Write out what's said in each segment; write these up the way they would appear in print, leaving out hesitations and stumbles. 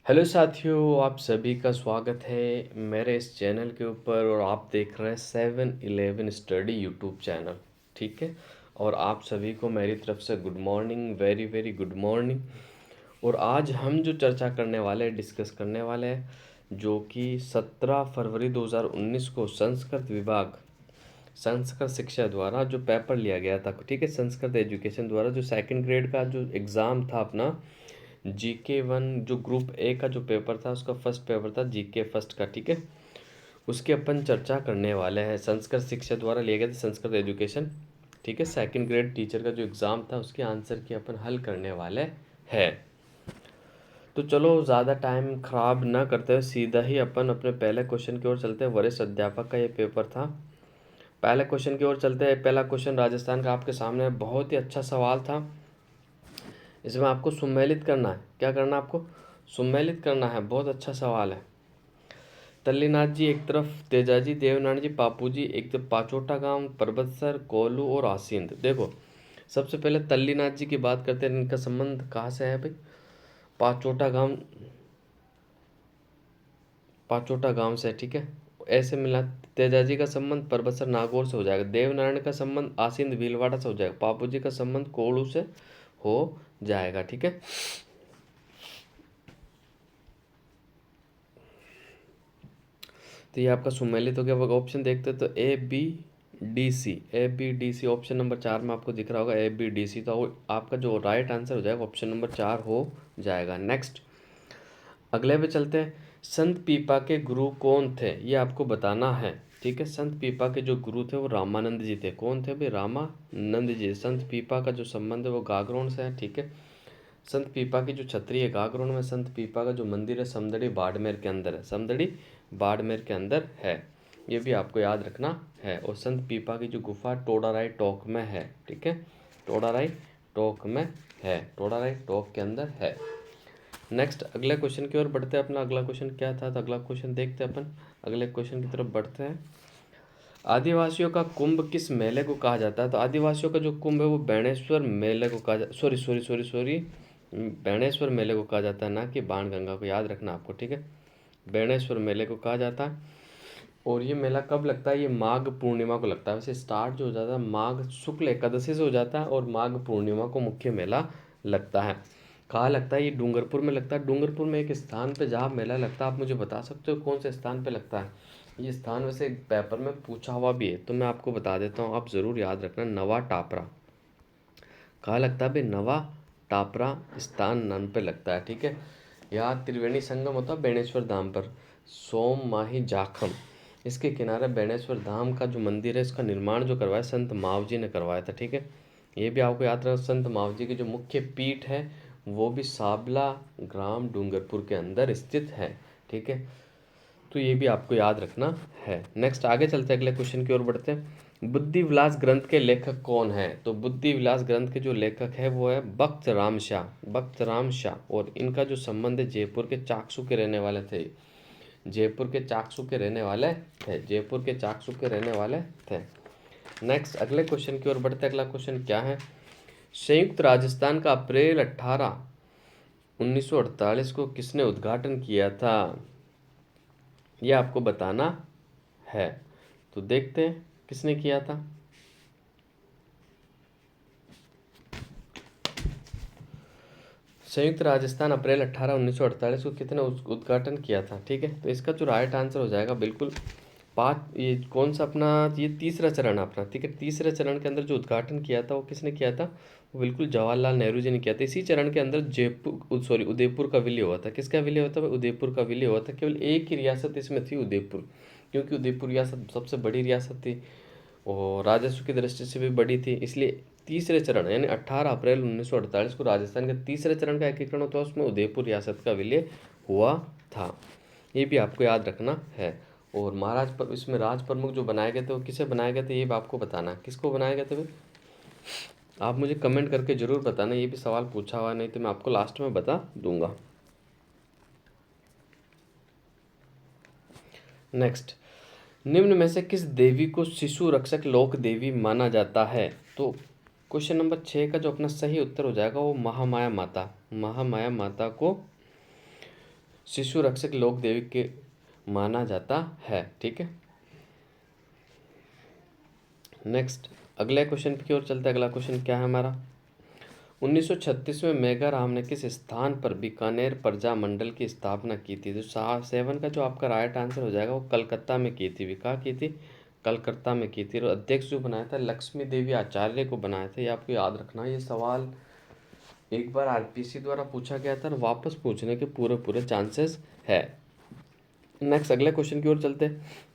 Hello साथियों, आप सभी का स्वागत है मेरे इस चैनल के ऊपर। और आप देख रहे हैं 7-Eleven स्टडी यूट्यूब चैनल। ठीक है। और आप सभी को मेरी तरफ से good morning, very very good morning. और आज हम जो चर्चा करने वाले हैं, डिस्कस करने वाले हैं, जो कि 17 फरवरी 2019 को संस्कृत विभाग, संस्कृत शिक्षा द्वारा जो पेपर लिया गया था, ठीक है, संस्कृत एजुकेशन द्वारा जो सेकंड ग्रेड का जो एग्ज़ाम था अपना, GK 1 जो ग्रुप ए का जो पेपर था, उसका फर्स्ट पेपर था GK फर्स्ट का। ठीक है। उसकी अपन चर्चा करने वाले हैं। संस्कृत शिक्षा द्वारा लिए गए थे संस्कृत एजुकेशन, ठीक है, सेकंड ग्रेड टीचर का जो एग्ज़ाम था, उसके आंसर की अपन हल करने वाले हैं। तो चलो ज़्यादा टाइम ख़राब ना करते हुए सीधा ही अपन अपने पहले क्वेश्चन की ओर चलते हैं। वरिष्ठ अध्यापक का ये पेपर था। पहले क्वेश्चन की ओर चलते हैं। पहला क्वेश्चन राजस्थान का आपके सामने है। बहुत ही अच्छा सवाल था। इसमें आपको सम्मिलित करना है। क्या करना है आपको? सम्मिलित करना है। बहुत अच्छा सवाल है। तल्लीनाथ जी एक तरफ, तेजाजी, देवनारायण जी, पापू जी एक तरफ, पाचोटा गांव, परबतसर, कोल्लू और आसींद। देखो, सबसे पहले तल्लीनाथ जी की बात करते हैं। इनका संबंध कहाँ से है भाई? पाचोटा गांव, पाचोटा गांव से। ठीक है। ऐसे मिला। तेजाजी का संबंध परबतसर नागौर से हो जाएगा। देवनारायण का संबंध आसींद भीलवाड़ा से हो जाएगा। पापू जी का संबंध कोल्लू से हो जाएगा। ठीक है। तो ये आपका सुमेलित हो गया। ऑप्शन देखते हैं तो A B D C option number 4 में आपको दिख रहा होगा ABDC। तो आपका जो राइट आंसर हो जाएगा ऑप्शन नंबर 4 हो जाएगा। नेक्स्ट, अगले पे चलते हैं। संत पीपा के गुरु कौन थे, ये आपको बताना है। ठीक है। संत पीपा के जो गुरु थे वो रामानंद जी थे। कौन थे भाई? रामानंद जी। संत पीपा का जो संबंध है वो गागरोन से है। ठीक है। संत पीपा की जो छतरी है गागरोन में। संत पीपा का जो मंदिर है समदड़ी बाड़मेर के अंदर है। समदड़ी बाड़मेर के अंदर है। ये भी आपको याद रखना है। और संत पीपा की जो गुफा टोडाराई टोक में है। ठीक है। टोडाराई टोक में है। टोडाराई टोक के अंदर है। नेक्स्ट, अगले क्वेश्चन की ओर बढ़ते हैं। अपना अगला क्वेश्चन क्या था? तो अगला क्वेश्चन देखते हैं अपन। अगले क्वेश्चन की तरफ बढ़ते हैं। आदिवासियों का कुंभ किस मेले को कहा जाता है? तो आदिवासियों का जो कुंभ है वो बेणेश्वर मेले को कहा जाता, सॉरी बेणेश्वर मेले को कहा जाता है, ना कि बाणगंगा को। याद रखना आपको। ठीक है। बेणेश्वर मेले को कहा जाता है। और ये मेला कब लगता है? ये माघ पूर्णिमा को लगता है। वैसे स्टार्ट जो हो जाता है माघ शुक्ल एकादशी से हो जाता है और माघ पूर्णिमा को मुख्य मेला लगता है। कहाँ लगता है? ये डूंगरपुर में लगता है। डूंगरपुर में एक स्थान पे जहाँ मेला लगता है, आप मुझे बता सकते हो कौन से स्थान पे लगता है? ये स्थान वैसे एक पेपर में पूछा हुआ भी है, तो मैं आपको बता देता हूँ, आप ज़रूर याद रखना। नवा टापरा। कहाँ लगता है भाई? नवा टापरा स्थान नाम पे लगता है। ठीक है। यहाँ त्रिवेणी संगम होता है बेणेश्वर धाम पर। सोम माही जाखम, इसके किनारे बेणेश्वर धाम का जो मंदिर है, इसका निर्माण जो करवाया संत मावजी ने करवाया था। ठीक है। ये भी आपको याद रखना। संत मावजी की जो मुख्य पीठ है वो भी साबला ग्राम डूंगरपुर के अंदर स्थित है। ठीक है। तो ये भी आपको याद रखना है। नेक्स्ट, आगे चलते हैं, अगले क्वेश्चन की ओर बढ़ते हैं। बुद्धि विलास ग्रंथ के लेखक कौन है? तो बुद्धि विलास ग्रंथ के जो लेखक है वो है भक्त राम शाह। भक्त राम शाह। और इनका जो संबंध है जयपुर के चाकसू के रहने वाले थे। जयपुर के चाकसू के रहने वाले थे। जयपुर के चाकसू के रहने वाले थे। नेक्स्ट, अगले क्वेश्चन की ओर बढ़ते हैं। अगला क्वेश्चन क्या है? संयुक्त राजस्थान का अप्रैल 18 1948 को किसने उद्घाटन किया था? ये आपको बताना है। तो देखते हैं किसने किया था। संयुक्त राजस्थान अप्रैल 18 1948 को कितने उद्घाटन किया था? ठीक है। तो इसका जो राइट आंसर हो जाएगा बिल्कुल ये कौन सा अपना, ये तीसरा चरण है अपना। ठीक है। तीसरे चरण के अंदर जो उद्घाटन किया था वो किसने किया था? वो बिल्कुल जवाहरलाल नेहरू जी ने किया था। इसी चरण के अंदर उदयपुर का विलय हुआ था। किसका विलय हुआ था? उदयपुर का विलय हुआ था। केवल एक ही रियासत इसमें थी, उदयपुर, क्योंकि उदयपुर रियासत सबसे बड़ी रियासत थी और राजस्व की दृष्टि से भी बड़ी थी। इसलिए तीसरे चरण यानी 18 अप्रैल 1948 को राजस्थान के तीसरे चरण का एकीकरण होता है, उसमें उदयपुर रियासत का विलय हुआ था। ये भी आपको याद रखना है। और महाराज पर इसमें राज प्रमुख जो बनाए गए थे वो किसे बनाए गए थे, ये भी आपको बताना है। किसको बनाए गए थे भाई? आप मुझे कमेंट करके ज़रूर बताना। ये भी सवाल पूछा हुआ है, नहीं तो मैं आपको लास्ट में बता दूंगा। नेक्स्ट, निम्न में से किस देवी को शिशु रक्षक लोक देवी माना जाता है? तो क्वेश्चन नंबर 6 का जो अपना सही उत्तर हो जाएगा वो महामाया माता। महामाया माता को शिशु रक्षक लोक देवी के माना जाता है। ठीक है, नेक्स्ट अगले क्वेश्चन की ओर चलते हैं। अगला क्वेश्चन क्या है हमारा, 1936 में मेघा राम ने किस स्थान पर बीकानेर प्रजा मंडल की स्थापना की थी? तो 7 का जो आपका राइट आंसर हो जाएगा वो कलकत्ता में की थी। कहाँ की थी? कलकत्ता में की थी। और अध्यक्ष जो बनाया था लक्ष्मी देवी आचार्य को बनाया था। ये आपको याद रखना, ये सवाल एक बार आरपीसी द्वारा पूछा गया था और वापस पूछने के पूरे पूरे चांसेस है। नेक्स्ट अगले क्वेश्चन की ओर चलते हैं।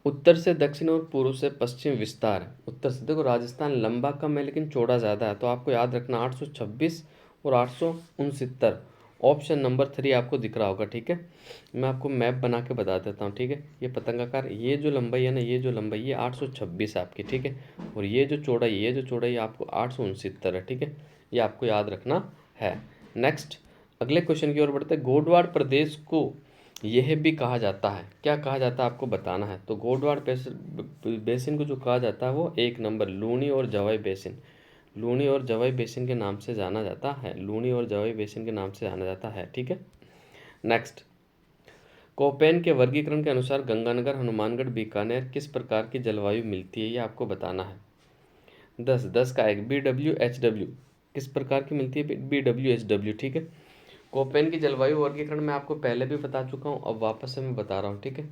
उत्तर से दक्षिण और पूर्व से पश्चिम विस्तार है। उत्तर से देखो राजस्थान लंबा कम है लेकिन चौड़ा ज़्यादा है, तो आपको याद रखना 826 और 869। ऑप्शन नंबर 3 आपको दिख रहा होगा। ठीक है, मैं आपको मैप बना के बता देता हूँ। ठीक है, ये पतंगाकार ये जो लंबाई है ना, ये जो लंबाई ये 826 आपकी। ठीक है, और ये जो चौड़ाई आपको 869 है। ठीक है, ये आपको याद रखना है। नेक्स्ट अगले क्वेश्चन की ओर बढ़ते हैं। गोडवाड़ प्रदेश को यह भी कहा जाता है, क्या कहा जाता है आपको बताना है। तो गोडवाड़ बेसिन को जो कहा जाता है वो 1 नंबर लूनी और जवाई बेसिन, लूनी और जवाई बेसिन के नाम से जाना जाता है। लूनी और जवाई बेसिन के नाम से जाना जाता है। ठीक है, नेक्स्ट कोपेन के वर्गीकरण के अनुसार गंगानगर, हनुमानगढ़, बीकानेर किस प्रकार की जलवायु मिलती है, ये आपको बताना है। 10 का एक BWHW किस प्रकार की मिलती है? BWHW। ठीक है, कोपेन की जलवायु वर्गीकरण मैं आपको पहले भी बता चुका हूँ, अब वापस से मैं बता रहा हूँ। ठीक है,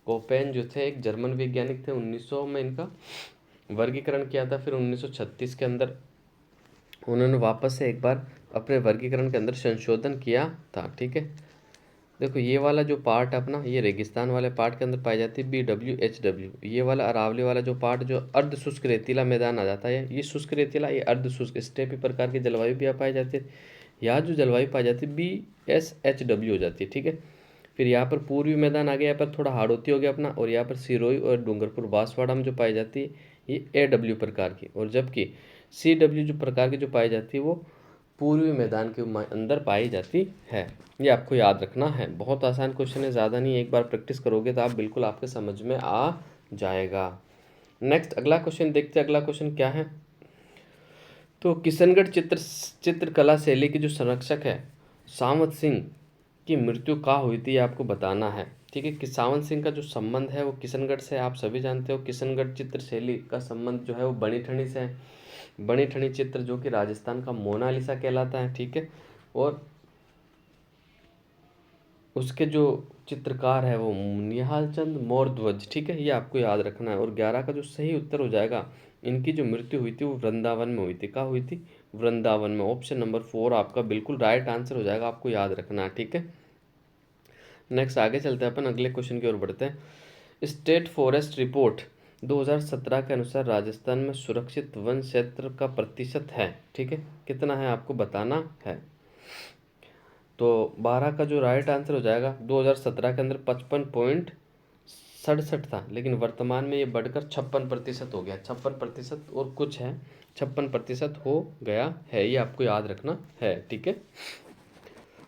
कोपेन जो थे एक जर्मन वैज्ञानिक थे, 1900 में इनका वर्गीकरण किया था। फिर 1936 के अंदर उन्होंने वापस से एक बार अपने वर्गीकरण के अंदर संशोधन किया था। ठीक है, देखो ये वाला जो पार्ट है अपना, ये रेगिस्तान वाले पार्ट के अंदर पाई जाती है BWHW। ये वाला अरावली वाला जो पार्ट जो अर्ध शुष्क रेतीला मैदान आ जाता है, ये शुष्क रेतीला, ये अर्ध शुष्क स्टेपी प्रकार की जलवायु भी पाई जाती है। यहाँ जो जलवायु पाई जाती है BSHW हो जाती है। ठीक है, फिर यहाँ पर पूर्वी मैदान आ गया, यहाँ पर थोड़ा हाड़ौती हो गया अपना, और यहाँ पर सिरोही और डूंगरपुर बांसवाड़ा में जो पाई जाती है ये AW प्रकार की, और जबकि CW जो प्रकार की जो पाई जाती है वो पूर्वी मैदान के अंदर पाई जाती है। ये आपको याद रखना है। बहुत आसान क्वेश्चन है, ज़्यादा नहीं, एक बार प्रैक्टिस करोगे तो आप बिल्कुल आपके समझ में आ जाएगा। नेक्स्ट अगला क्वेश्चन देखते हैं। अगला क्वेश्चन क्या है, तो किशनगढ़ चित्रकला शैली के जो संरक्षक है सावंत सिंह की मृत्यु कहाँ हुई थी, ये आपको बताना है। ठीक है, कि सावंत सिंह का जो संबंध है वो किशनगढ़ से, आप सभी जानते हो किशनगढ़ चित्र शैली का संबंध जो है वो बनी ठनी से है। बनी ठनी चित्र जो कि राजस्थान का मोनालिसा कहलाता है। ठीक है, और उसके जो चित्रकार है वो निहाल चंद मौर्ध्वज। ठीक है, ये आपको याद रखना है। और 11 का जो सही उत्तर हो जाएगा, इनकी जो मृत्यु हुई थी वो वृंदावन में हुई थी। कहाँ हुई थी? वृंदावन में। ऑप्शन नंबर 4 आपका बिल्कुल राइट आंसर हो जाएगा, आपको याद रखना है। ठीक है, नेक्स्ट आगे चलते हैं अपन, अगले क्वेश्चन की ओर बढ़ते हैं। स्टेट फॉरेस्ट रिपोर्ट 2017 के अनुसार राजस्थान में सुरक्षित वन क्षेत्र का प्रतिशत है, ठीक है, कितना है आपको बताना है। तो 12 का जो राइट आंसर हो जाएगा, 2017 के अंदर 55.67 था, लेकिन वर्तमान में ये बढ़कर 56% हो गया। 56% और कुछ है, 56% हो गया है, ये आपको याद रखना है। ठीक है,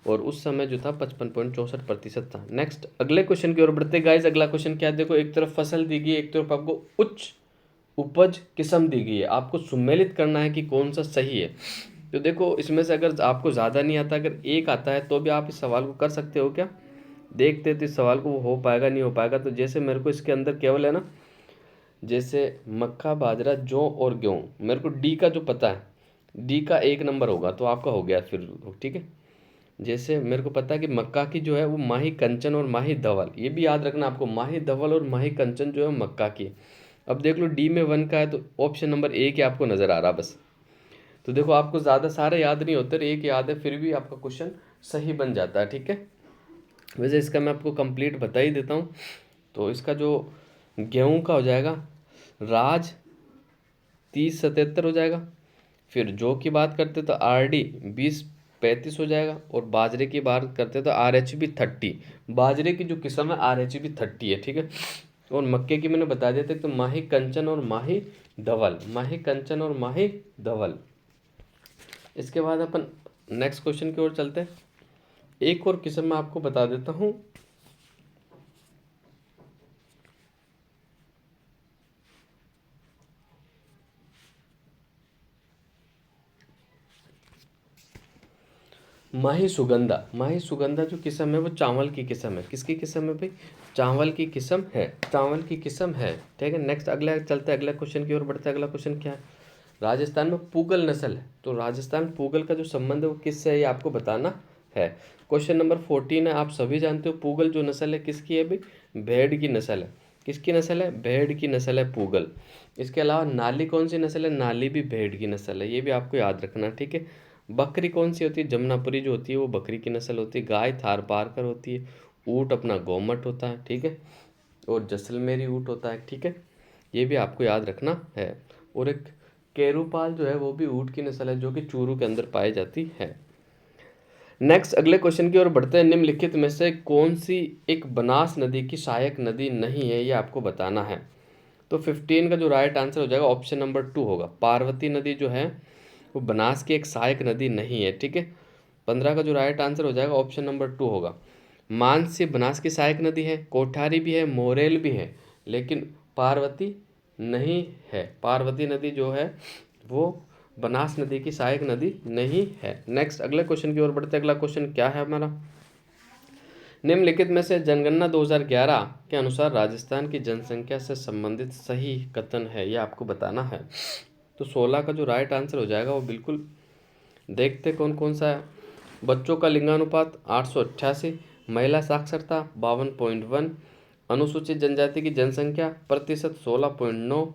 और उस समय जो था 55.64% था। नेक्स्ट अगले क्वेश्चन की ओर बढ़ते गाइस। अगला क्वेश्चन क्या है, देखो एक तरफ फसल दी गई है, एक तरफ आपको उच्च उपज किस्म दी गई है, आपको सम्मिलित करना है कि कौन सा सही है। तो देखो इसमें से अगर आपको ज़्यादा नहीं आता, अगर एक आता है तो भी आप इस सवाल को कर सकते हो क्या, देखते तो इस सवाल को वो हो पाएगा नहीं हो पाएगा। तो जैसे मेरे को इसके अंदर केवल है ना, जैसे मक्का, बाजरा, जौ और गेहूँ, मेरे को डी का जो पता है, डी का 1 नंबर होगा तो आपका हो गया फिर। ठीक है, जैसे मेरे को पता है कि मक्का की जो है वो माही कंचन और माही धवल, ये भी याद रखना आपको, माही धवल और माही कंचन जो है मक्का की। अब देख लो डी में 1 का है तो ऑप्शन नंबर 1 ही आपको नज़र आ रहा बस। तो देखो आपको ज़्यादा सारे याद नहीं होते, एक याद है फिर भी आपका क्वेश्चन सही बन जाता है। ठीक है, वैसे इसका मैं आपको कंप्लीट बता ही देता हूँ। तो इसका जो गेहूँ का हो जाएगा राज 3077 हो जाएगा। फिर जौ की बात करते तो RD 2035 हो जाएगा। और बाजरे की बात करते तो RHB 30, बाजरे की जो किस्म है RHB 30 है। ठीक है, और मक्के की मैंने बता दिया था, तो माही कंचन और माही धवल, माही कंचन और माही धवल। इसके बाद अपन नेक्स्ट क्वेश्चन की ओर चलते हैं। एक और किस्म मैं आपको बता देता हूँ। माही सुगंधा जो किस्म है वो चावल की किस्म है। किसकी किस्म है भाई? चावल की किस्म है, चावल की किस्म है। ठीक है, नेक्स्ट अगला चलते हैं, अगला क्वेश्चन की ओर बढ़ते हैं। अगला क्वेश्चन क्या है? राजस्थान में पूगल नस्ल है, तो राजस्थान पूगल का जो संबंध है वो किससे है, ये आपको बताना है। क्वेश्चन नंबर 14 है, आप सभी जानते हो पूगल जो नस्ल है किसकी है भाई? भेड़ की नस्ल है। किसकी नस्ल है? भेड़ की नस्ल है पूगल। इसके अलावा नाली कौन सी नस्ल है? नाली भी भेड़ की नस्ल है, ये भी आपको याद रखना। ठीक है, बकरी कौन सी होती है? जमुनापुरी जो होती है वो बकरी की नस्ल होती है। गाय थारपारकर होती है। ऊँट अपना गोमट होता है। ठीक है, और जैसलमेरी ऊँट होता है। ठीक है, ये भी आपको याद रखना है। और एक केरूपाल जो है वो भी ऊँट की नस्ल है, जो कि चूरू के अंदर पाई जाती है। नेक्स्ट अगले क्वेश्चन की ओर बढ़ते हैं। निम्नलिखित में से कौन सी एक बनास नदी की सहायक नदी नहीं है, ये आपको बताना है। तो 15 का जो राइट आंसर हो जाएगा ऑप्शन नंबर 2 होगा। पार्वती नदी जो है वो बनास की एक सहायक नदी नहीं है। ठीक है, 15 का जो राइट आंसर हो जाएगा ऑप्शन नंबर 2 होगा। मानसी बनास की सहायक नदी है, कोठारी भी है, मोरेल भी है, लेकिन पार्वती नहीं है। पार्वती नदी जो है वो बनास नदी की सहायक नदी नहीं है। नेक्स्ट अगले क्वेश्चन की ओर बढ़ते हैं। अगला क्वेश्चन क्या है हमारा? निम्नलिखित में से जनगणना 2011 के अनुसार राजस्थान की जनसंख्या से संबंधित सही कथन है, यह आपको बताना है। तो 16 का जो राइट आंसर हो जाएगा वो बिल्कुल देखते कौन कौन सा है। बच्चों का लिंगानुपात 888, महिला साक्षरता 52.1, अनुसूचित जनजाति की जनसंख्या प्रतिशत 16.9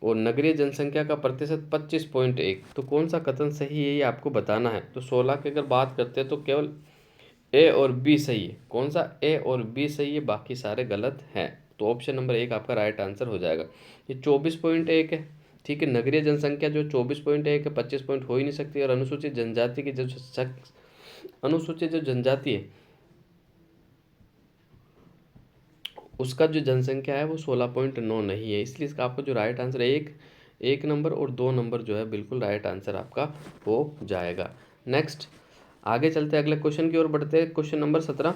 और नगरीय जनसंख्या का प्रतिशत 25.1। तो कौन सा कथन सही है ये आपको बताना है। तो 16 की अगर बात करते हैं तो केवल ए और बी सही है। कौन सा? ए और बी सही है, बाकी सारे गलत हैं। तो ऑप्शन नंबर 1 आपका राइट आंसर हो जाएगा। ये 24.1 है। ठीक है, नगरीय जनसंख्या जो 24.1 है, 25 पॉइंट हो ही नहीं सकती। और अनुसूचित जनजाति की जो अनुसूचित जो जनजाति है उसका जो जनसंख्या है वो 16.9 नहीं है, इसलिए इसका आपको जो राइट आंसर है एक नंबर और 2 नंबर जो है बिल्कुल राइट आंसर आपका हो जाएगा। नेक्स्ट आगे चलते हैं, अगले क्वेश्चन की ओर बढ़ते हैं। क्वेश्चन नंबर 17,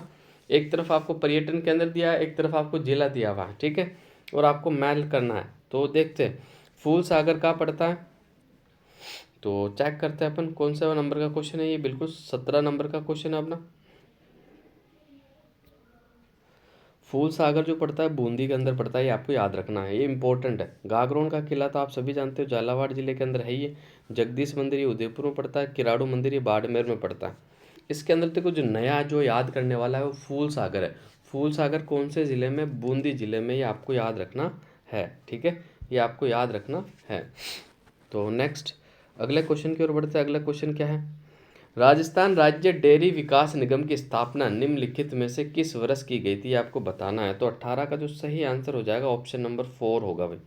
एक तरफ आपको पर्यटन केंद्र दिया है, एक तरफ आपको जिला दिया हुआ है। ठीक है, और आपको मैल करना है। तो देखते हैं फूल सागर कहाँ पड़ता है, तो चेक करते हैं अपन कौन सा नंबर का क्वेश्चन है। ये बिल्कुल 17 नंबर का क्वेश्चन है अपना। फूल सागर जो पड़ता है बूंदी के अंदर पड़ता है, ये आपको याद रखना है, ये इंपॉर्टेंट है। गागरोन का किला तो आप सभी जानते हो झालावाड़ जिले के अंदर है ही है। जगदीश मंदिर ये उदयपुर में पड़ता है। किराड़ू मंदिर ये बाड़मेर में पड़ता है। इसके अंदर देखो जो नया जो याद करने वाला है वो फूल सागर है। फूल सागर कौन से ज़िले में? बूंदी ज़िले में, ये आपको याद रखना है। ठीक है, ये आपको याद रखना है। तो नेक्स्ट अगले क्वेश्चन की ओर बढ़ते हैं। अगला क्वेश्चन क्या है? राजस्थान राज्य डेयरी विकास निगम की स्थापना निम्नलिखित में से किस वर्ष की गई थी, आपको बताना है। तो 18 का जो सही आंसर हो जाएगा ऑप्शन नंबर 4 होगा भाई।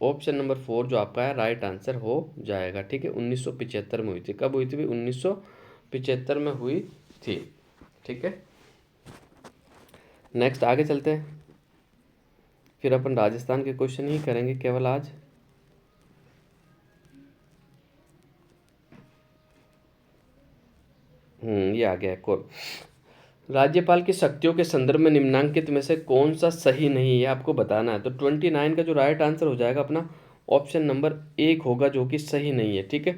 ऑप्शन नंबर 4 जो आपका है राइट आंसर हो जाएगा। ठीक है, 1975 में हुई थी। कब हुई थी भाई? 1975 में हुई थी। ठीक है, नेक्स्ट आगे चलते हैं। फिर अपन राजस्थान के क्वेश्चन ही करेंगे केवल आज। ये आ गया है। राज्यपाल की शक्तियों के संदर्भ में निम्नांकित में से कौन सा सही नहीं है, आपको बताना है। तो 29 का जो राइट आंसर हो जाएगा अपना ऑप्शन नंबर 1 होगा, जो कि सही नहीं है। ठीक है,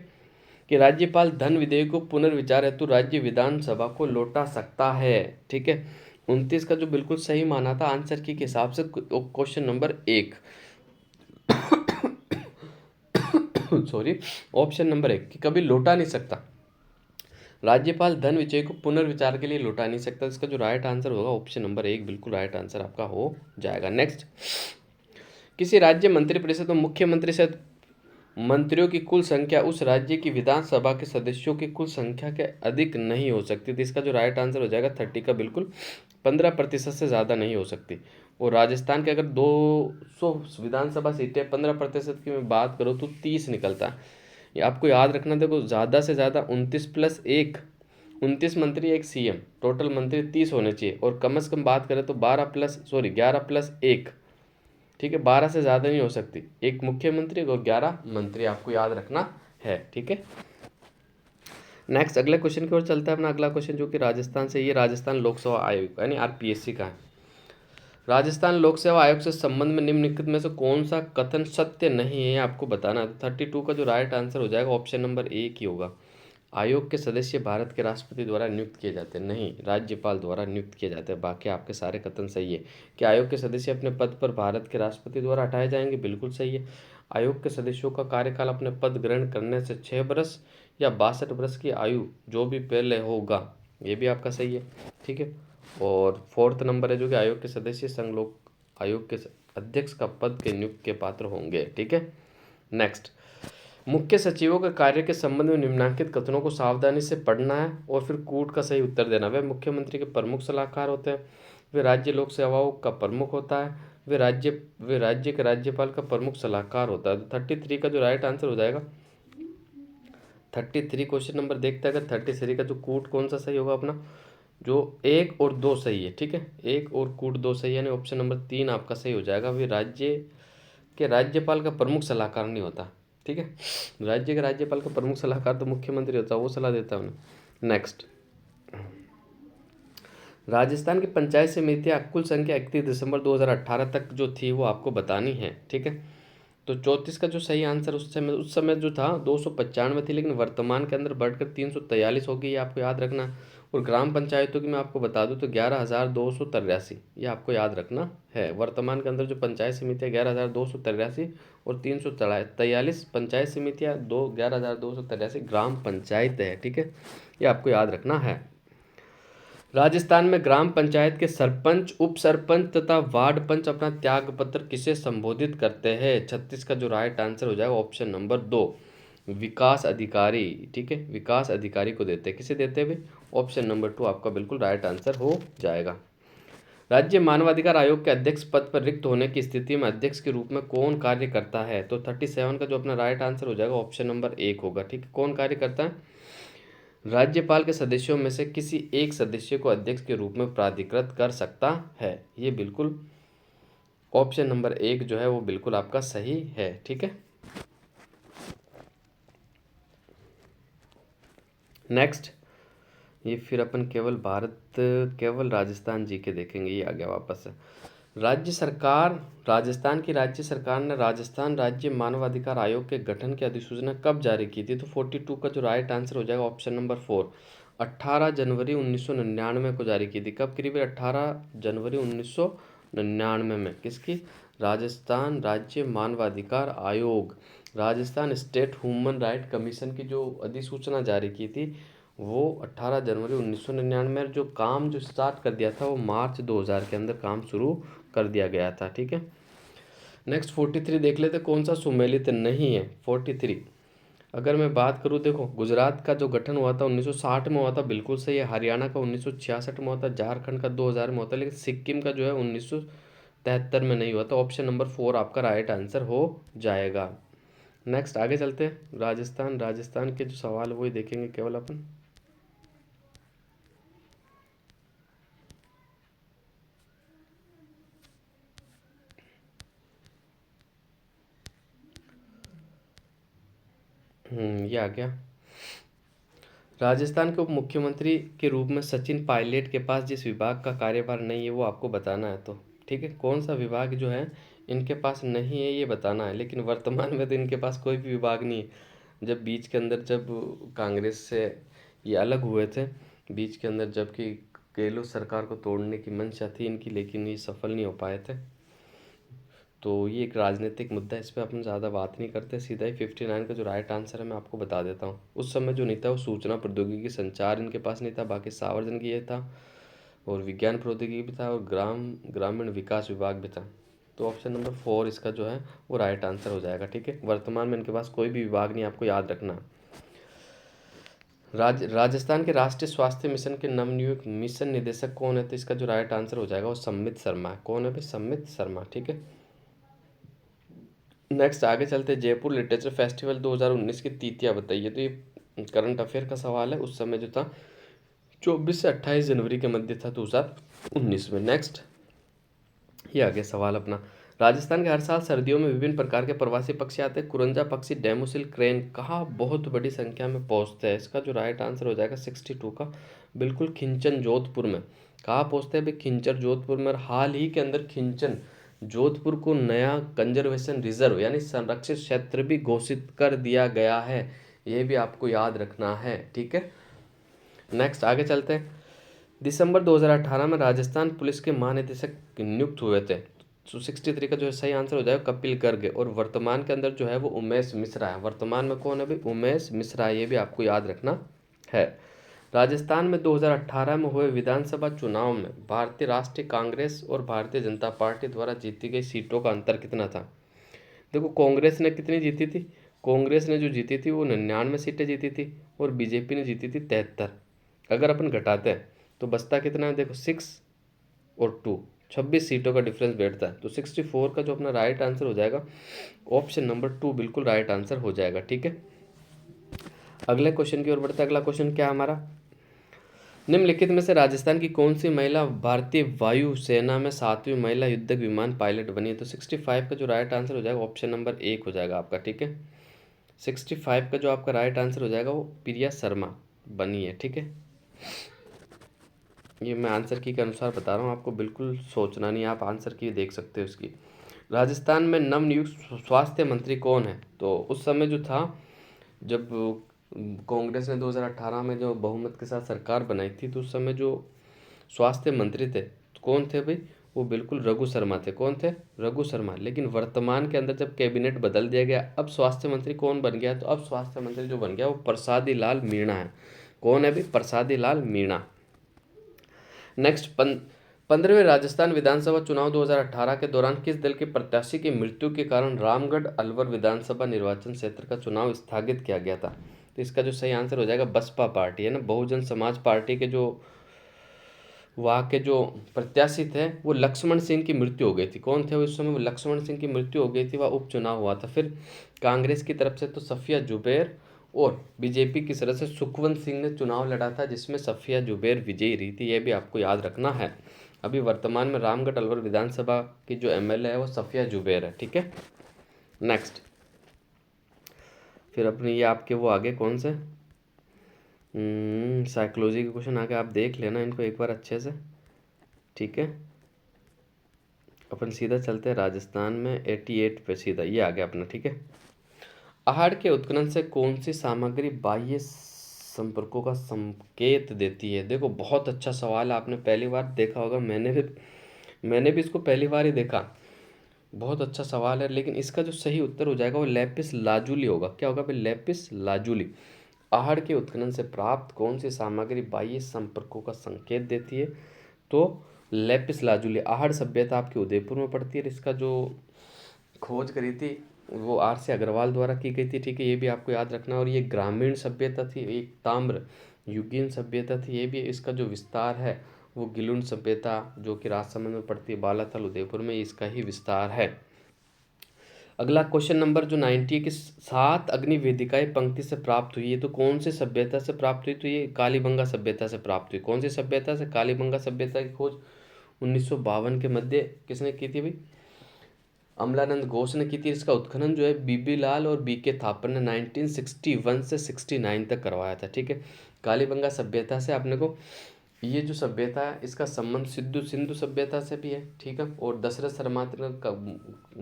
कि राज्यपाल धन विधेयक को पुनर्विचार हेतु राज्य विधानसभा को लौटा सकता है। ठीक है, 29 का जो बिल्कुल सही माना था आंसर की के हिसाब से question number 1 sorry, option number 1 कि कभी लौटा नहीं सकता। राज्यपाल धन विजय को पुनर्विचार के लिए लौटा नहीं सकता। इसका जो राइट आंसर होगा ऑप्शन नंबर 1 बिल्कुल राइट आंसर आपका हो जाएगा। नेक्स्ट, किसी राज्य मंत्रिपरिषद में मुख्यमंत्री से मंत्रियों की कुल संख्या उस राज्य की विधानसभा के सदस्यों की कुल संख्या के अधिक नहीं हो सकती। तो इसका जो राइट आंसर हो जाएगा 30 का बिल्कुल 15% से ज़्यादा नहीं हो सकती। और राजस्थान के अगर 200 विधानसभा सीटें 15% की मैं बात करूँ तो 30 निकलता है। ये आपको याद रखना। देखो ज़्यादा से ज़्यादा 29+1, 29 मंत्री 1 सीएम, टोटल मंत्री 30 होने चाहिए। और कम से कम बात करें तो 11+1, ठीक है, 12 से ज़्यादा नहीं हो सकती। एक मुख्यमंत्री और 11 मंत्री, आपको याद रखना है। ठीक है, नेक्स्ट अगले क्वेश्चन की ओर चलता है अपना। अगला क्वेश्चन जो कि राजस्थान से, ये राजस्थान लोक सेवा आयोग यानी आरपीएससी का है। राजस्थान लोक सेवा आयोग से संबंध में निम्नलिखित में से कौन सा कथन सत्य नहीं है, आपको बताना है। 32 का जो राइट आंसर हो जाएगा ऑप्शन नंबर 1 ही होगा। आयोग के सदस्य भारत के राष्ट्रपति द्वारा नियुक्त किए जाते हैं, नहीं, राज्यपाल द्वारा नियुक्त किए जाते हैं। बाकी आपके सारे कथन सही है। क्या आयोग के सदस्य अपने पद पर भारत के राष्ट्रपति द्वारा हटाए जाएंगे? बिल्कुल सही है। आयोग के सदस्यों का कार्यकाल अपने पद ग्रहण करने से 6 वर्ष या 62 वर्ष की आयु जो भी पहले होगा, ये भी आपका सही है। ठीक है। और 4th नंबर है जो कि आयोग के सदस्य संघ लोक आयोग के अध्यक्ष का पद के नियुक्त के पात्र होंगे। ठीक है। नेक्स्ट, मुख्य सचिवों के कार्य के संबंध में निम्नलिखित कथनों को सावधानी से पढ़ना है और फिर कूट का सही उत्तर देना। वे मुख्यमंत्री के प्रमुख सलाहकार होते हैं, वे राज्य लोक सेवाओं का प्रमुख होता है, वे राज्य के राज्यपाल का प्रमुख सलाहकार होता है। तो 33 का जो राइट आंसर हो जाएगा, 33 क्वेश्चन नंबर देखते हैं अगर 33 का जो कूट कौन सा सही होगा अपना, जो 1 और 2 सही है। ठीक है, 1 और कूट 2 सही है, यानी ऑप्शन नंबर 3 आपका सही हो जाएगा। वे राज्य के राज्यपाल का प्रमुख सलाहकार नहीं होता। ठीक है, राज्य के राज्यपाल का प्रमुख सलाहकार तो मुख्यमंत्री होता है, वो सलाह देता है उन्हें। नेक्स्ट, राजस्थान की पंचायत समितियां कुल संख्या 31 दिसंबर 2018 तक जो थी वो आपको बतानी है। ठीक है, तो 34 का जो सही आंसर उस समय जो था 295 थी, लेकिन वर्तमान के अंदर बढ़कर 343 हो गई, ये आपको याद रखना है। और ग्राम पंचायतों की मैं आपको बता दूं तो 11,283, ये आपको याद रखना है। वर्तमान के अंदर जो पंचायत समितियाँ 11,283 और 343 पंचायत समितियाँ 11,283 ग्राम पंचायत है। ठीक है, ये आपको याद रखना है। राजस्थान में ग्राम पंचायत के सरपंच, उप सरपंच तथा वार्ड पंच अपना त्याग पत्र किसे संबोधित करते हैं? 36 का जो राइट आंसर हो जाएगा ऑप्शन नंबर 2, विकास अधिकारी। ठीक है, विकास अधिकारी को देते हैं। किसे देते हैं भाई? ऑप्शन नंबर 2 आपका बिल्कुल राइट आंसर हो जाएगा। राज्य मानवाधिकार आयोग के अध्यक्ष पद पर रिक्त होने की स्थिति में अध्यक्ष के रूप में कौन कार्य करता है? तो 37 का जो अपना राइट आंसर हो जाएगा ऑप्शन नंबर 1 होगा। ठीक है, कौन कार्य करता है? राज्यपाल के सदस्यों में से किसी एक सदस्य को अध्यक्ष के रूप में प्राधिकृत कर सकता है। ये बिल्कुल ऑप्शन नंबर 1 जो है वो बिल्कुल आपका सही है। ठीक है। नेक्स्ट, ये फिर अपन केवल राजस्थान जी के देखेंगे, ये आ गया वापस से। राजस्थान की राज्य सरकार ने राजस्थान राज्य मानवाधिकार आयोग के गठन की अधिसूचना कब जारी की थी? तो 42 का जो राइट आंसर हो जाएगा ऑप्शन नंबर 4, 18 जनवरी 1999 को जारी की थी। कब करीब? 18 जनवरी 1999 में। किसकी? राजस्थान राज्य मानवाधिकार आयोग, Rajasthan state human right commission की जो अधिसूचना जारी की थी वो 18 जनवरी 1999 में। जो काम जो स्टार्ट कर दिया था वो मार्च 2000 के अंदर काम शुरू कर दिया गया था। ठीक है। नेक्स्ट 43 देख लेते, कौन सा सुमेलित नहीं है? 43 अगर मैं बात करूँ, देखो गुजरात का जो गठन हुआ था 1960 में हुआ था, बिल्कुल सही है। हरियाणा का 1966 में हुआ था, झारखंड का 2000 में हुआ था, लेकिन सिक्किम का जो है 1973 में नहीं हुआ था। ऑप्शन नंबर 4 आपका राइट आंसर हो जाएगा। नेक्स्ट आगे चलते हैं, राजस्थान के जो सवाल वही देखेंगे केवल अपन। ये आ गया। राजस्थान के उप मुख्यमंत्री के रूप में सचिन पायलट के पास जिस विभाग का कार्यभार नहीं है वो आपको बताना है। तो ठीक है, कौन सा विभाग जो है इनके पास नहीं है ये बताना है। लेकिन वर्तमान में तो इनके पास कोई भी विभाग नहीं है। जब बीच के अंदर जब कांग्रेस से ये अलग हुए थे, बीच के अंदर जबकि गहलोत सरकार को तोड़ने की मंशा थी इनकी, लेकिन ये सफल नहीं हो पाए थे। तो ये एक राजनीतिक मुद्दा है, इस पर अपन ज़्यादा बात नहीं करते, सीधा ही 59 का जो राइट आंसर है मैं आपको बता देता हूँ। उस समय जो नहीं था वो सूचना प्रौद्योगिकी संचार इनके पास नहीं था, बाकी सार्वजनिक ये था, और विज्ञान प्रौद्योगिकी भी था, और ग्रामीण विकास विभाग भी था। तो ऑप्शन नंबर 4 इसका जो है वो राइट आंसर हो जाएगा। ठीक है, वर्तमान में इनके पास कोई भी विभाग नहीं, आपको याद रखना। राजस्थान के राष्ट्रीय स्वास्थ्य मिशन के नवनियुक्त मिशन निदेशक कौन है? तो इसका जो राइट आंसर हो जाएगा वो सम्मित शर्मा है। कौन है भाई? सम्मित शर्मा। ठीक है। नेक्स्ट आगे चलते, जयपुर लिटरेचर फेस्टिवल 2019 की तिथियां बताइए। तो ये करंट अफेयर का सवाल है। उस समय जो था 24 से 28 जनवरी के मध्य था 2019 में। नेक्स्ट, ये आ गया सवाल अपना। राजस्थान के हर साल सर्दियों में विभिन्न प्रकार के प्रवासी पक्षी आते हैं। कुरंजा पक्षी डेमोसिल क्रेन कहाँ बहुत बड़ी संख्या में पहुँचते हैं? इसका जो राइट आंसर हो जाएगा 62 का, बिल्कुल खिंचन जोधपुर में। कहाँ पहुँचते हैं भाई? खिंचर जोधपुर में। और हाल ही के अंदर खिंचन जोधपुर को नया कंजर्वेशन रिजर्व यानी संरक्षित क्षेत्र भी घोषित कर दिया गया है। ये भी आपको याद रखना है, ठीक है। नेक्स्ट आगे चलते हैं। दिसंबर 2018 में राजस्थान पुलिस के महानिदेशक नियुक्त हुए थे। तो 63 का जो है सही आंसर हो जाएगा कपिल गर्ग, और वर्तमान के अंदर जो है वो उमेश मिश्रा है। वर्तमान में कौन है भाई? उमेश मिश्रा, ये भी आपको याद रखना है। राजस्थान में 2018 में हुए विधानसभा चुनाव में भारतीय राष्ट्रीय कांग्रेस और भारतीय जनता पार्टी द्वारा जीती गई सीटों का अंतर कितना था? देखो, कांग्रेस ने कितनी जीती थी? कांग्रेस ने जो जीती थी वो 99 सीटें जीती थी, और बीजेपी ने जीती थी 73। अगर अपन घटाते हैं तो बचता कितना है? देखो 6 और 2, 26 सीटों का डिफरेंस बैठता है। तो 64 का जो अपना राइट आंसर हो जाएगा ऑप्शन नंबर 2 बिल्कुल राइट आंसर हो जाएगा, ठीक है। अगले क्वेश्चन की ओर बढ़ते हैं। अगला क्वेश्चन क्या है हमारा? निम्नलिखित में से राजस्थान की कौन सी महिला भारतीय वायु सेना में 7वीं महिला युद्धक विमान पायलट बनी है? तो 65 का जो राइट आंसर हो जाएगा ऑप्शन नंबर 1 हो जाएगा आपका, ठीक है। 65 का जो आपका राइट आंसर हो जाएगा वो प्रिया शर्मा बनी है, ठीक है। ये मैं आंसर की के अनुसार बता रहा हूँ, आपको बिल्कुल सोचना नहीं, आप आंसर की देख सकते हो इसकी। राजस्थान में नवनियुक्त स्वास्थ्य मंत्री कौन है? तो उस समय जो था, जब कांग्रेस ने 2018 में जो बहुमत के साथ सरकार बनाई थी, तो उस समय जो स्वास्थ्य मंत्री थे कौन थे भाई? वो बिल्कुल रघु शर्मा थे। कौन थे? रघु शर्मा। लेकिन वर्तमान के अंदर जब कैबिनेट बदल दिया गया, अब स्वास्थ्य मंत्री कौन बन गया? तो अब स्वास्थ्य मंत्री जो बन गया वो प्रसादी लाल मीणा है। कौन है भाई? प्रसादी लाल मीणा। नेक्स्ट, 15वें राजस्थान विधानसभा चुनाव 2018 के दौरान किस दल के प्रत्याशी की मृत्यु के कारण रामगढ़ अलवर विधानसभा निर्वाचन क्षेत्र का चुनाव स्थगित किया गया था? तो इसका जो सही आंसर हो जाएगा बसपा पार्टी है ना, बहुजन समाज पार्टी के जो वहाँ के जो प्रत्याशी थे वो लक्ष्मण सिंह की मृत्यु हो गई थी। कौन थे वो? इस समय वो लक्ष्मण सिंह की मृत्यु हो गई थी, वह उपचुनाव हुआ था। फिर कांग्रेस की तरफ से तो सफिया जुबैर, और बीजेपी की तरफ से सुखवंत सिंह ने चुनाव लड़ा था, जिसमें सफिया जुबैर विजयी रही थी। यह भी आपको याद रखना है। अभी वर्तमान में रामगढ़ अलवर विधानसभा की जो एमएलए है वो सफिया जुबैर है, ठीक है। नेक्स्ट, फिर अपने ये आपके वो आगे कौन से साइकोलॉजी के क्वेश्चन आगे आप देख लेना इनको एक बार अच्छे से, ठीक है। अपन सीधा चलते हैं राजस्थान में 88 पे, सीधा ये आ गया अपना, ठीक है। आहड़ के उत्खनन से कौन सी सामग्री बाह्य संपर्कों का संकेत देती है? देखो, बहुत अच्छा सवाल है, आपने पहली बार देखा होगा, मैंने भी इसको पहली बार ही देखा। बहुत अच्छा सवाल है, लेकिन इसका जो सही उत्तर हो जाएगा वो लैपिस लाजुली होगा। क्या होगा भाई? Lapis lazuli. आहड़ के उत्खनन से प्राप्त कौन सी सामग्री बाह्य संपर्कों का संकेत देती है? तो लैपिस लाजुली। आहड़ सभ्यता आपकी उदयपुर में पड़ती है, और इसका जो खोज करी थी वो R C अग्रवाल द्वारा की गई थी, ठीक है। ये भी आपको याद रखना। और ये ग्रामीण सभ्यता थी, एक ताम्र युगीन सभ्यता थी। ये भी इसका जो विस्तार है वो गिलुन सभ्यता जो कि राजसमंद में पड़ती है, बालाथल उदयपुर में, इसका ही विस्तार है। अगला क्वेश्चन नंबर जो 90 की 7 अग्नि वेदिकाएं पंक्ति से प्राप्त हुई है, तो कौन सी सभ्यता से प्राप्त हुई? तो ये कालीबंगा सभ्यता से प्राप्त हुई। कौन सी सभ्यता से? कालीबंगा सभ्यता की खोज 1952 के मध्य किसने की थी भाई? अमलानंद घोष ने की थी। इसका उत्खनन जो है बीबी लाल और BK थापर ने 1961 से 69 तक करवाया था, ठीक है। कालीबंगा सभ्यता से आपने को ये जो सभ्यता है इसका संबंध सिंधु सभ्यता से भी है, ठीक है। और दशरथ सरमात्र का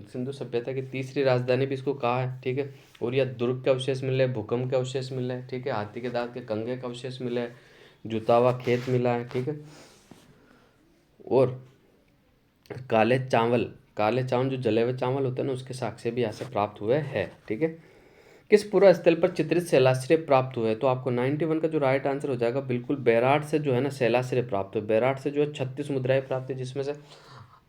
सिंधु सभ्यता की तीसरी राजधानी भी इसको कहा है, ठीक है। और यह दुर्ग के अवशेष मिले हैं, भूकंप के अवशेष मिले हैं, ठीक है। हाथी के दांत के कंगे के अवशेष मिले हैं, जुता हुआ खेत मिला है, ठीक है। और काले चावल जो जले हुए चावल होते हैं ना, उसके साक्ष्य भी यहाँ से प्राप्त हुए हैं, ठीक है। किस पूरा स्थल पर चित्रित शैलाश्रय प्राप्त हुए? तो आपको 91 का जो राइट आंसर हो जाएगा बिल्कुल बैराट से जो है ना शैलाश्रय प्राप्त हुए। बैराट से जो है 36 मुद्राएं प्राप्त है, जिसमें से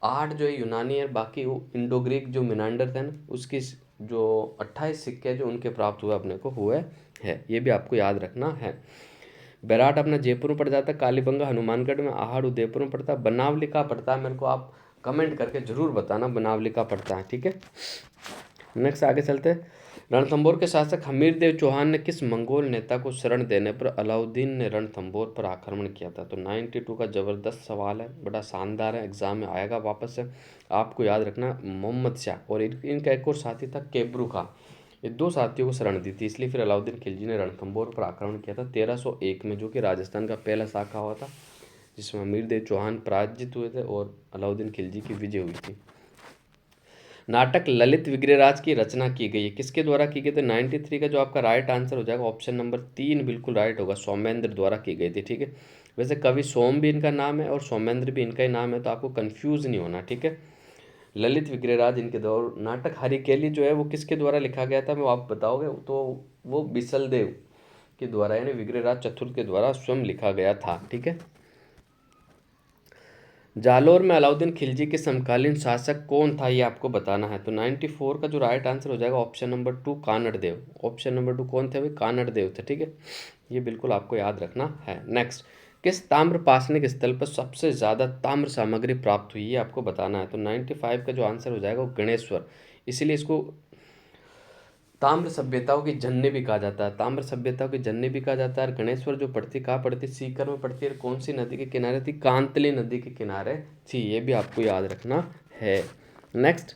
8 जो है यूनानी है, बाकी वो इंडो ग्रीक जो मिनांडर थे ना उसकी जो 28 सिक्के जो उनके प्राप्त हुए अपने को हुए है। ये भी आपको याद रखना है। बैराट अपना जयपुर में पड़ जाता है, कालीबंगा हनुमानगढ़ में, आहड़ उदयपुर में पड़ता है, बनावली का पड़ता है। मेरे को आप कमेंट करके जरूर बताना बनावली का पड़ता है, ठीक है। नेक्स्ट आगे चलते हैं। रणथंभौर के शासक हमीरदेव चौहान ने किस मंगोल नेता को शरण देने पर अलाउद्दीन ने रणथंभौर पर आक्रमण किया था? तो 92 का जबरदस्त सवाल है, बड़ा शानदार है, एग्जाम में आएगा वापस से। आपको याद रखना मोहम्मद शाह और इनका एक और साथी था केबरू खां। ये 2 साथियों को शरण दी थी, इसलिए फिर अलाउद्दीन खिलजी ने रणथंभौर पर आक्रमण किया था 1301 में, जो कि राजस्थान का पहला शाखा हुआ था, जिसमें हमीरदेव चौहान पराजित हुए थे और अलाउद्दीन खिलजी की विजय हुई थी। नाटक ललित विग्रहराज की रचना की गई है, किसके द्वारा की गई? तो 93 का जो आपका राइट आंसर हो जाएगा ऑप्शन नंबर 3 बिल्कुल राइट होगा, सोमेंद्र द्वारा की गई थी। ठीक है, वैसे कवि सोम भी इनका नाम है और सोमेंद्र भी इनका ही नाम है, तो आपको कंफ्यूज नहीं होना। ठीक है, ललित विग्रहराज इनके द्वारा। नाटक हरिकेली जो है वो किसके द्वारा लिखा गया था, वो आप बताओगे, तो वो बिसल देव के द्वारा यानी विग्रहराज चतुर्थ के द्वारा स्वयं लिखा गया था। ठीक है, जालोर में अलाउद्दीन खिलजी के समकालीन शासक कौन था, ये आपको बताना है। तो 94 का जो राइट आंसर हो जाएगा ऑप्शन नंबर 2 कानड़ देव। ऑप्शन नंबर 2 कौन थे भाई? कानड़ देव थे। ठीक है, ये बिल्कुल आपको याद रखना है। नेक्स्ट, किस ताम्र पाषाणिक स्थल पर सबसे ज़्यादा ताम्र सामग्री प्राप्त हुई, ये आपको बताना है। तो 95 का जो आंसर हो जाएगा वो गणेश्वर, इसीलिए इसको ताम्र सभ्यताओं की जननी भी कहा जाता है। ताम्र सभ्यताओं की जननी भी कहा जाता है। और गणेश्वर जो पड़ती कहाँ पड़ती? सीकर में पड़ती है। कौन सी नदी के किनारे थी? कांतली नदी के किनारे थी, ये भी आपको याद रखना है। नेक्स्ट,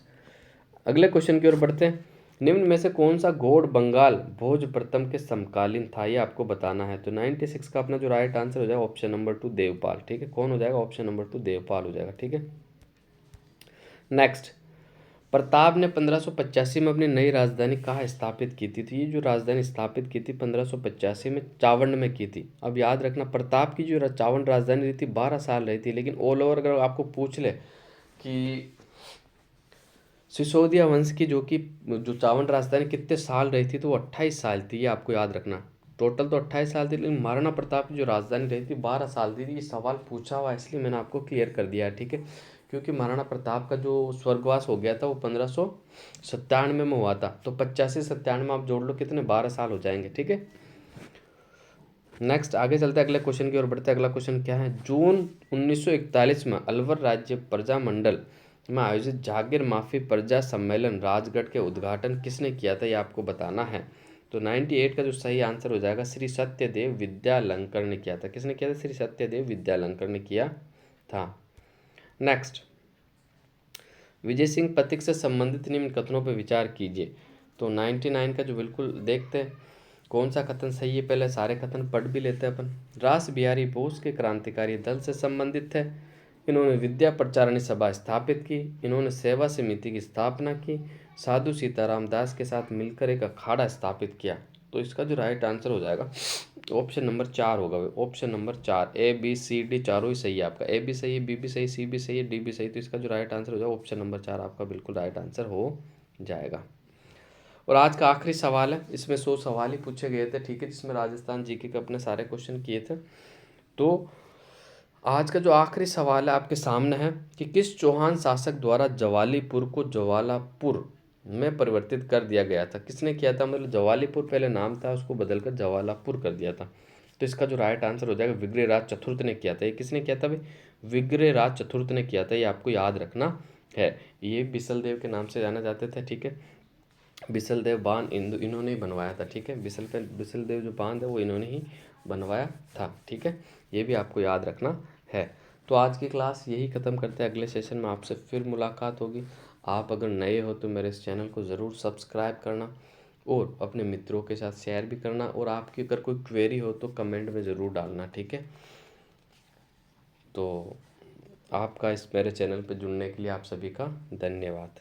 अगले क्वेश्चन की ओर बढ़ते हैं। निम्न में से कौन सा घोड़ बंगाल भोज प्रथम के समकालीन था, ये आपको बताना है। तो 96 का अपना जो राइट आंसर हो जाएगा ऑप्शन नंबर 2 देवपाल। ठीक है, कौन हो जाएगा? ऑप्शन नंबर 2 देवपाल हो जाएगा। ठीक है, नेक्स्ट, प्रताप ने 1585 में अपनी नई राजधानी कहाँ स्थापित की थी? तो ये जो राजधानी स्थापित की थी 1585 में चावंड में की थी। अब याद रखना, प्रताप की जो चावंड राजधानी रही थी 12 साल रही थी, लेकिन ऑल ओवर अगर आपको पूछ ले कि सिसोदिया वंश की जो चावंड राजधानी कितने साल रही थी, तो वो 28 साल थी, ये आपको याद रखना। टोटल तो 28 साल थी, लेकिन महाराणा प्रताप की जो राजधानी रही थी 12 साल थी। ये सवाल पूछा हुआ है, इसलिए मैंने आपको क्लियर कर दिया है। ठीक है, क्योंकि महाराणा प्रताप का जो स्वर्गवास हो गया था वो 1597 में हुआ था, तो 85-97 आप जोड़ लो, कितने 12 साल हो जाएंगे। ठीक है, नेक्स्ट आगे चलते हैं, अगले क्वेश्चन की ओर बढ़ते हैं। अगला क्वेश्चन क्या है? जून 1941 में अलवर राज्य प्रजा मंडल में आयोजित जागीर माफी प्रजा सम्मेलन राजगढ़ के उद्घाटन किसने किया था, ये आपको बताना है। तो 98 का जो सही आंसर हो जाएगा श्री सत्यदेव विद्यालंकर ने किया था। किसने किया था? श्री सत्यदेव विद्यालंकर ने किया था। नेक्स्ट, विजय सिंह पथिक से संबंधित निम्न कथनों पर विचार कीजिए। तो 99 का जो बिल्कुल देखते हैं कौन सा कथन सही है, पहले सारे कथन पढ़ भी लेते हैं अपन। रास बिहारी बोस के क्रांतिकारी दल से संबंधित थे, इन्होंने विद्या प्रचारणी सभा स्थापित की, इन्होंने सेवा समिति की स्थापना की, साधु सीताराम दास के साथ मिलकर एक अखाड़ा स्थापित किया। तो इसका जो राइट आंसर हो जाएगा ऑप्शन नंबर 4 होगा। Option number 4, A B C D चारों ही सही है आपका। ए भी सही है, बी भी सही, सी भी सही है, डी भी सही। तो इसका जो राइट आंसर हो जाएगा ऑप्शन नंबर 4 आपका बिल्कुल राइट आंसर हो जाएगा। और आज का आखिरी सवाल है, इसमें 100 सवाल ही पूछे गए थे। ठीक है, जिसमें राजस्थान जीके के अपने सारे क्वेश्चन किए थे। तो आज का जो आखिरी सवाल है आपके सामने है कि किस चौहान शासक द्वारा जवालीपुर को जवालापुर में परिवर्तित कर दिया गया था? किसने किया था? मतलब जवालीपुर पहले नाम था, उसको बदलकर जवालापुर कर दिया था। तो इसका जो राइट आंसर हो जाएगा विग्रहराज चतुर्थ ने किया था। ये किसने किया था भाई? विग्रहराज चतुर्थ ने किया था, ये आपको याद रखना है। ये बिसल देव के नाम से जाना जाते थे। ठीक है, बिसल देव बांध इन्होंने ही बनवाया था। ठीक है, बिसल देव जो बांध है वो इन्होंने ही बनवाया था। ठीक है, ये भी आपको याद रखना है। तो आज की क्लास यही ख़त्म करते हैं, अगले सेशन में आपसे फिर मुलाकात होगी। आप अगर नए हो तो मेरे इस चैनल को ज़रूर सब्सक्राइब करना और अपने मित्रों के साथ शेयर भी करना, और आपकी अगर कोई क्वेरी हो तो कमेंट में ज़रूर डालना। ठीक है, तो आपका इस मेरे चैनल पर जुड़ने के लिए आप सभी का धन्यवाद।